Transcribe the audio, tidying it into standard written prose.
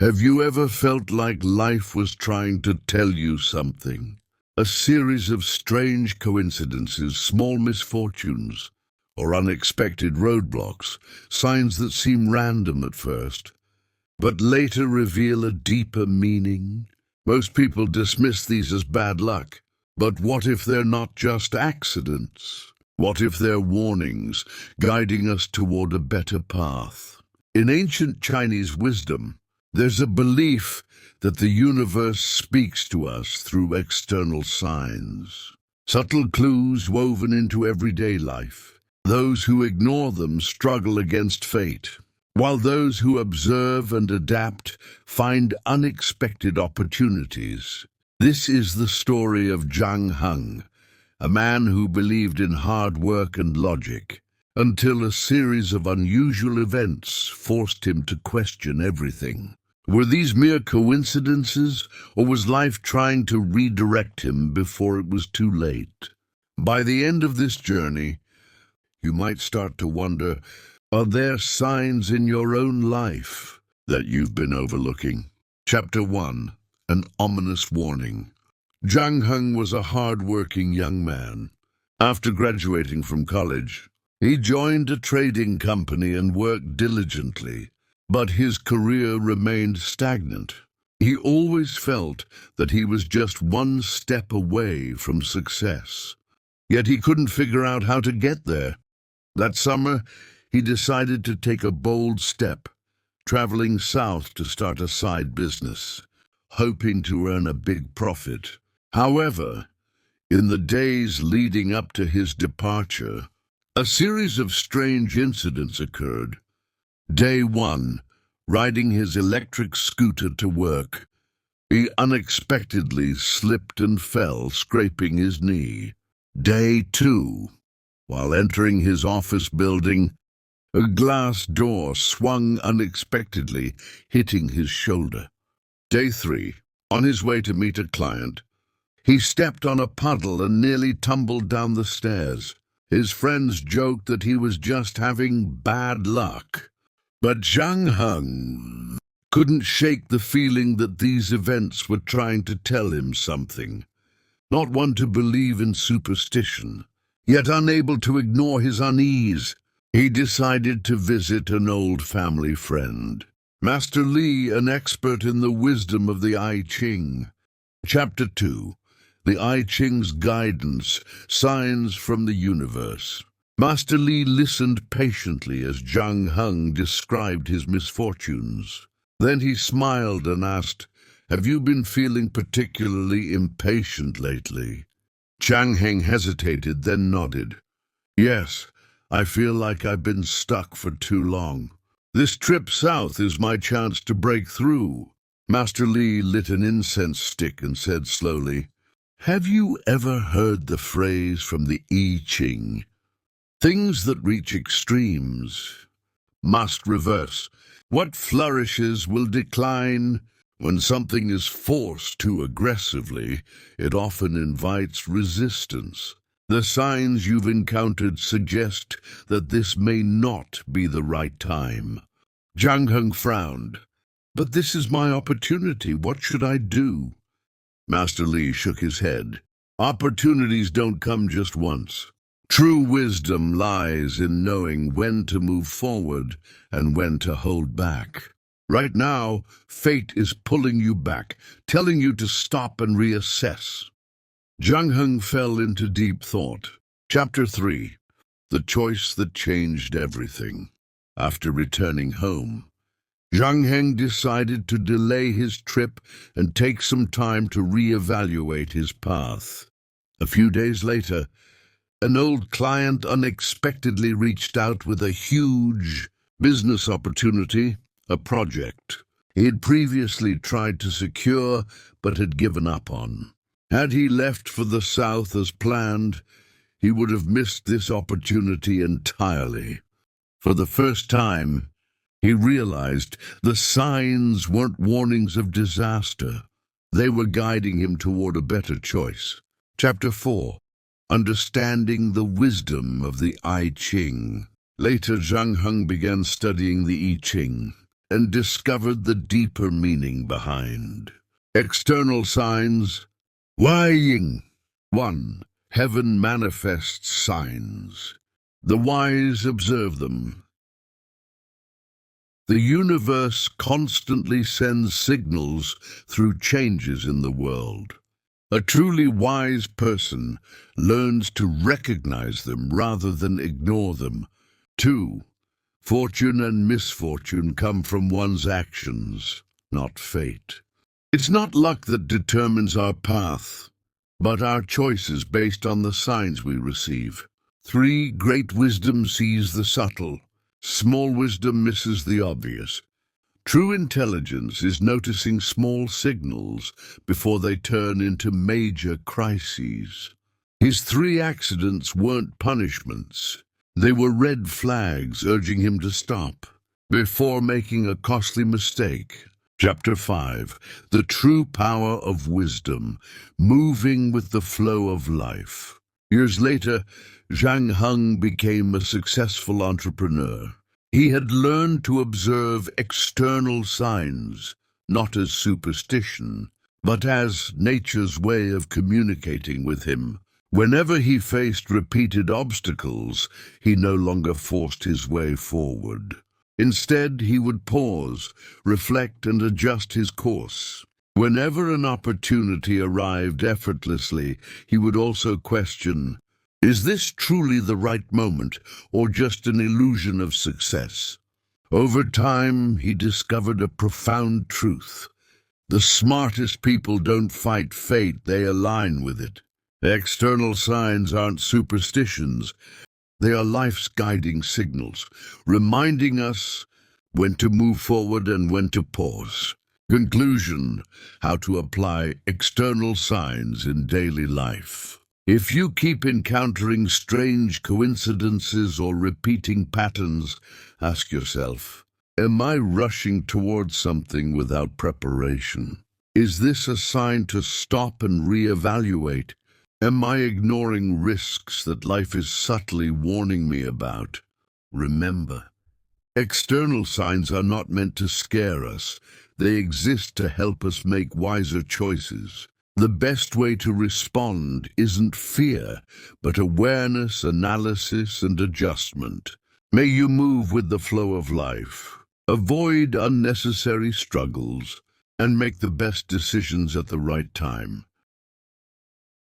Have you ever felt like life was trying to tell you something? A series of strange coincidences, small misfortunes, or unexpected roadblocks, signs that seem random at first, but later reveal a deeper meaning. Most people dismiss these as bad luck, but what if they're not just accidents? What if they're warnings, guiding us toward a better path? In ancient Chinese wisdom, there's a belief that the universe speaks to us through external signs, subtle clues woven into everyday life. Those who ignore them struggle against fate, while those who observe and adapt find unexpected opportunities. This is the story of Zhang Heng, a man who believed in hard work and logic, until a series of unusual events forced him to question everything. Were these mere coincidences, or was life trying to redirect him before it was too late? By the end of this journey, you might start to wonder, are there signs in your own life that you've been overlooking? Chapter 1. An ominous warning. Zhang Heng was a hard-working young man. After graduating from college, he joined a trading company and worked diligently. But his career remained stagnant. He always felt that he was just one step away from success. Yet he couldn't figure out how to get there. That summer, he decided to take a bold step, traveling south to start a side business, hoping to earn a big profit. However, in the days leading up to his departure, a series of strange incidents occurred. Day 1, riding his electric scooter to work, he unexpectedly slipped and fell, scraping his knee. Day 2, while entering his office building, a glass door swung unexpectedly, hitting his shoulder. Day 3, on his way to meet a client, he stepped on a puddle and nearly tumbled down the stairs. His friends joked that he was just having bad luck. But Zhang Heng couldn't shake the feeling that these events were trying to tell him something. Not one to believe in superstition, yet unable to ignore his unease, he decided to visit an old family friend, Master Li, an expert in the wisdom of the I Ching. Chapter 2. The I Ching's Guidance, Signs from the Universe. Master Li listened patiently as Zhang Heng described his misfortunes. Then he smiled and asked, "Have you been feeling particularly impatient lately?" Zhang Heng hesitated, then nodded. "Yes, I feel like I've been stuck for too long. This trip south is my chance to break through." Master Li lit an incense stick and said slowly, "Have you ever heard the phrase from the I Ching? Things that reach extremes must reverse. What flourishes will decline. When something is forced too aggressively, it often invites resistance. The signs you've encountered suggest that this may not be the right time." Zhang Heng frowned. "But this is my opportunity. What should I do?" Master Li shook his head. "Opportunities don't come just once. True wisdom lies in knowing when to move forward and when to hold back. Right now, fate is pulling you back, telling you to stop and reassess." Zhang Heng fell into deep thought. Chapter 3. The Choice That Changed Everything. After returning home, Zhang Heng decided to delay his trip and take some time to reevaluate his path. A few days later, an old client unexpectedly reached out with a huge business opportunity, a project he had previously tried to secure but had given up on. Had he left for the south as planned, he would have missed this opportunity entirely. For the first time, he realized the signs weren't warnings of disaster. They were guiding him toward a better choice. Chapter 4. Understanding the Wisdom of the I Ching. Later, Zhang Heng began studying the I Ching, and discovered the deeper meaning behind. External signs. Wai Ying. 1. Heaven manifests signs. The wise observe them. The universe constantly sends signals through changes in the world. A truly wise person learns to recognize them rather than ignore them. 2. Fortune and misfortune come from one's actions, not fate. It's not luck that determines our path, but our choices based on the signs we receive. 3. Great wisdom sees the subtle. Small wisdom misses the obvious. True intelligence is noticing small signals before they turn into major crises. His 3 accidents weren't punishments. They were red flags urging him to stop before making a costly mistake. Chapter 5. The true power of wisdom, moving with the flow of life. Years later, Zhang Heng became a successful entrepreneur. He had learned to observe external signs, not as superstition, but as nature's way of communicating with him. Whenever he faced repeated obstacles, he no longer forced his way forward. Instead, he would pause, reflect, and adjust his course. Whenever an opportunity arrived effortlessly, he would also question, is this truly the right moment, or just an illusion of success? Over time, he discovered a profound truth. The smartest people don't fight fate, they align with it. External signs aren't superstitions. They are life's guiding signals, reminding us when to move forward and when to pause. Conclusion: how to apply external signs in daily life. If you keep encountering strange coincidences or repeating patterns, ask yourself, am I rushing towards something without preparation? Is this a sign to stop and reevaluate? Am I ignoring risks that life is subtly warning me about? Remember, external signs are not meant to scare us. They exist to help us make wiser choices. The best way to respond isn't fear, but awareness, analysis, and adjustment. May you move with the flow of life, avoid unnecessary struggles, and make the best decisions at the right time.